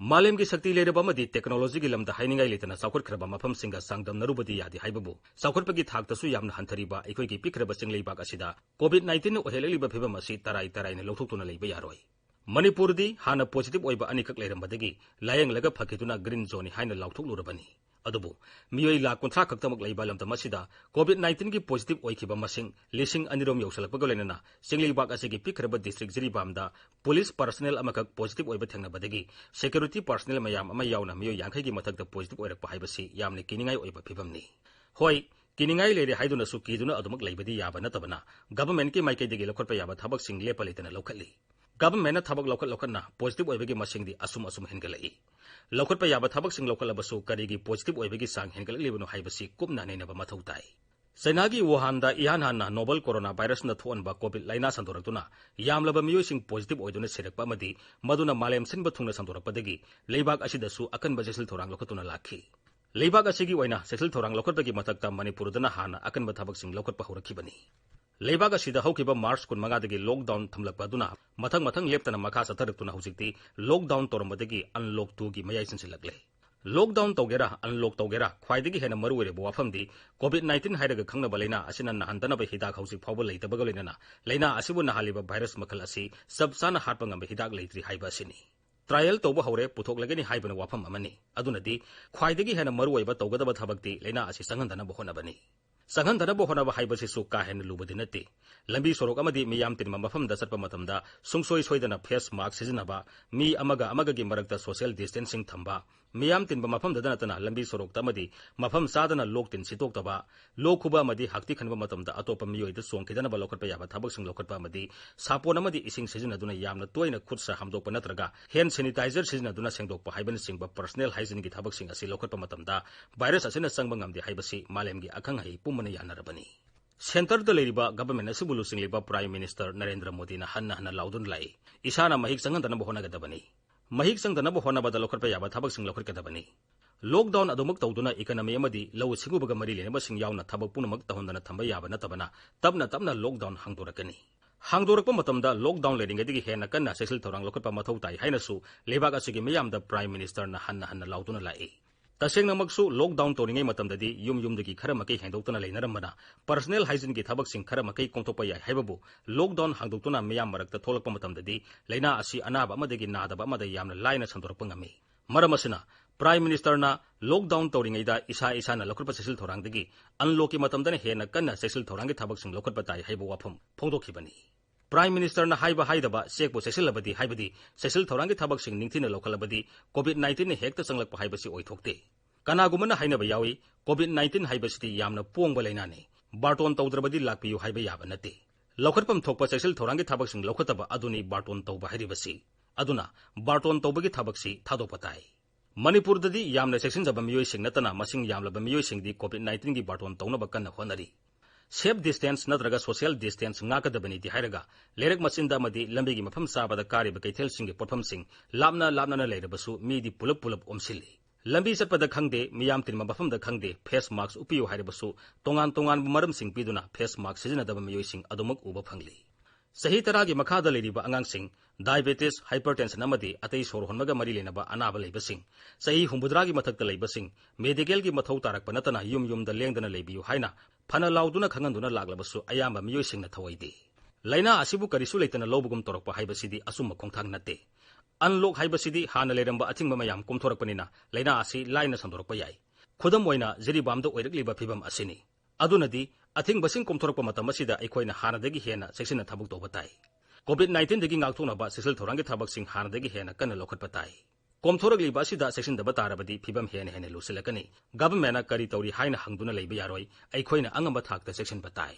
मालेम की शक्ति लेरब टेक्नोलॉजी की लमदा हाइनिंगाई लेतना चाउखटख्रब मफमसिंगा सांगदमनरुबदी यादि हाइबबु चाउखटपगी थाक्तसु यामना हंथरिबा अखोइगी पिख्रब चिंगलेबाक असिदा कोविड-19 ओहेलेलिबा फिबम असि तराई तराईना लौथोक्तुना लेबा यारोय। मणिपुरदी हाना पॉजिटिव ओइबा अनिकक लेरमबदगी लायंगलगा फकिदुना ग्रीन जोन हाइना लाउथोक्लुरबनी। अदुबु मियोई लाख 50 खक्तमक लेबा लमदम असिदा कोविड-19 की पॉजिटिव ओइखिबा मसिंग लिसिंग अनिरोम यौसलकपगा लेनना सिंगलेबाक असिगी पिख्रब डिस्ट्रिक्ट जिरीबामदा पुलिस पर्सनल अमकक पॉजिटिव ओइबा थेंगनबदगी सिक्योरिटी पर्सनल मयाम अमा यावना मियोई 50 की मथक्ता पॉजिटिव ओइरकपा हाइबसि यामने किनिंगाई ओइबा फिबमनी। होय किनिंगाई लेरे हाइदुनसु किदुना अदुमक लेबदी याबा नतबना गवर्नमेंट की माइकैदगी लखटपा याबा थबकसिंग लेपा लेतना लौखटली। गवर्नमेंट थबक लौखटना पॉजिटिव ओइबगी मसिंगदी असुम हेनगलई। लौखटपा याबा थबकसिंग लौखटलबसु करिगी पॉजिटिव ओइबगी सांग हेनगललिबनो हाइबसि कुपना नेनबा मथौ ताई। चाइनागी वुहानदा इहान हाना नोबल कोरोना वायरस न थोअनबा कोविड लाइना संदोरक्तुना यामलबा मियोइसिंग पॉजिटिव ओइदुना सिरकपा अमदि मदुना मालेम सिनबा थुंगना संदोरक्पदगी लेबाक असिदसु अकनबा जेसिल थोरांग लौखटुना लाखी। लेबाक असिगी ओइना सेसिल थोरांग लौखटपगी मथक्ता मणिपुरदना हाना अकनबा थबकसिंग लौखटपा हौरखिबनी। लेबाक असिदा हौकिबा मार्च 15 लॉकडाउन थमलकपदुना मथंग लेप्तना मखा चथरक्तुना हुजिक्ति लॉकडाउन तोरमबदगी अनलॉक 2 की मयाई सिनसिलकले। लॉकडाउन तौगेरा अनलॉक तौगेरा ख्वाइदगी हेना मरुओइरेबा वाफमदी कोविड-19 हाइरगा खंगनबा लैना असिना नहंदनबा हिदाक हौजिक फावबा लेतबगा लेनना लैना असिबु नहालिबा भाइरस मखल असि सबसाना हाटपा ngamba हिदाक लेत्रि हाइबा असिनी। ट्रायल तौबा हौरे पुथोकलगनी हाइबना वाफम अमनी अदुनदी ख्वाइदगी हेना मरुओइबा तौगदबा थबक्ति लैना असि संगंदनबा होनबनी। संगंदनबा होनबा हाइबसिसु का हेन लुबदि नते। लंबी सोरोक अमदि मियाम तिनबा मफमदा चटपा मतमदा सुंगसोय सोयदना फेस मास्क सिजनबा मी अमगा अमगागी मरक्ता सोशल डिस्टेंसिंग थंबा मियाम तिनबा मफमदा नतना लंबी सोरोक तमदि मफम सादना लोक तिन सितोक्तबा लोक खुबा अमदि हक्ति खनबा मतमदा अतोपा मियोइदा सोंखिदनबा लौखटपा याबा थबकसिंग लौखटपा अमदि सापोन अमदि इसिंग सिजनदुना यामना तोयना खुदसा हमदोकपा नत्रगा हैंड सैनिटाइजर सिजनदुना सेंगदोकपा हाइबन सिंगबा पर्सनल हाइजीन की थबकसिंग असि लौखटपा मतमदा वायरस असिना संगबा ngamdi हाइबसि मालेमगी अखंग हाइ पुमना यानरबनी। सेंटर द लेरिबा गवर्नमेंट असि बुलुसिंगलिबा प्राइम मिनिस्टर नरेंद्र मोदी ना हन्ना लाउदुन लाई इसाना महिक संगंदनबा होनगदबनी। महिक संगदनबा होनबदा लौखटपा याबा थबकसिंग लौखटकदबनी। लॉकडाउन अदुमक तौदुना इकोनॉमी अमदि लौ सिंगुबगा मरि लेनबसिंग यावना थबक पुनमक तहोंदना थंबा याबा नतबना तबना लॉकडाउन हांगदोरकनी। हांगदोरकपा मतमदा लॉकडाउन लेरिंगदिगी हेना कन्ना सेसिल थौरांग लौखटपा मथौ ताई हाइनसु लेबाक असिगी मियामदा प्राइम मिनिस्टर ना हन्ना लाउदुना लाई। तसेंगनमकसु लॉकडाउन तौरिंगै मतमददि युमयुमदगी खरमकै हेंदोक्तुना लेनरमबना पर्सनल हाइजीन की थबकसिंग खरमकै कोंथोकपा याय हाइबबु लॉकडाउन हांदोक्तुना मियाम मरक्ता थोलकपा मतमददि लैना असि अनाबा अमदगी नादबा अमदा यामना लाइना संदोरकपा ngami। मरम असिना प्राइम मिनिस्टरना लॉकडाउन तौरिंगैदा इसाना लौखटपा सेसिल थौरांगदगी अनलॉककी मतमदना हेना कन्ना सेसिल थौरांगै थबकसिंग लौखटपा ताई हाइबा वाफम फोंदोखिबनी। प्राइम मिनिस्टर ना हाइबा हाइदबा चेकबो सेसिलबदी हाइबदी सेसिल थौरांगै थबकसिंग निंथिना लौखलबदी कोविड-19 ने हेक्ता चंगलकपा हाइबसि ओइथोक्ते। कनागुमना हाइनबा यावी कोविड-19 हाइबसिति यामना पोंगबा लैनाने बार्टोन तौद्रबदी लाक्पियु हाइबा याबा नते। लौखटपम थोकपा सेसिल थौरांगै थबकसिंग लौखटबा अदुनी बार्टोन तौबा हाइरिबसि अदुना बार्टोन तौबगी थबकसि थादोपा ताई। मणिपुरददी यामना सेक्सिनजबा मियोइसिंग नतना मसिंग यामलबा मियोइसिंगदी कोविड-19 की बार्टोन तौनबा कन्ना होनरी। सेफ डिस्टेंस नत्रगा social distance ngakadabani di hairaga lerek machinda amadi lambigi mafam sabada kariba kaithel sing porpham sing labna leirabasu mi di pulap omsili lambi satpada khangde miyam tin mafam da khangde face mask upiyu hairabasu tongan maram sing piduna face mask sijinadaba miyoi sing adumak uba phangli sahi taragi makhada leiriba angang sing diabetes hypertension amadi atei sor honmaga mari lenaba anaba leibasing sahi humbudragi mathakta leibasing medical gi mathau tarak panatana yum da lengdana leibiyu haina फना लाउदुना खंगंदुना लागलबसु अयामा मियोइसिंगना थवैदे लाइना असिबु करिसु लेतना लौबगुम तोरकपा हाइबसिदि assume खोंथांग नते। Unlock हाइबसिदि हाना लेरंबा अथिंगबा मयाम कुमथोरकपनिना लाइना असि लाइना संदोरकपा याय खुदम ओइना जिरिबामदा ओइरकलिबा फिबम असिनी अदुनदि अथिंगबसिंग कुमथोरकपा मतम असिदा अखोइना हानादगी हेना सेक्सिना थबक तोबा ताई। कोविड-19 दगी ngakthonaba Cecil थौरांगे थबकसिंग हानादगी हेना कन्ना लौखटपा ताई। कोमथोरकलिबा असिदा सेक्सिनदबा तारबदि फिबम हेना लुसिलकनी गवर्नमेंटना करी तौरी हाइना हंगदुना लेबा यारोय अखोइना अंगंबा थाकता सेक्शन बताई।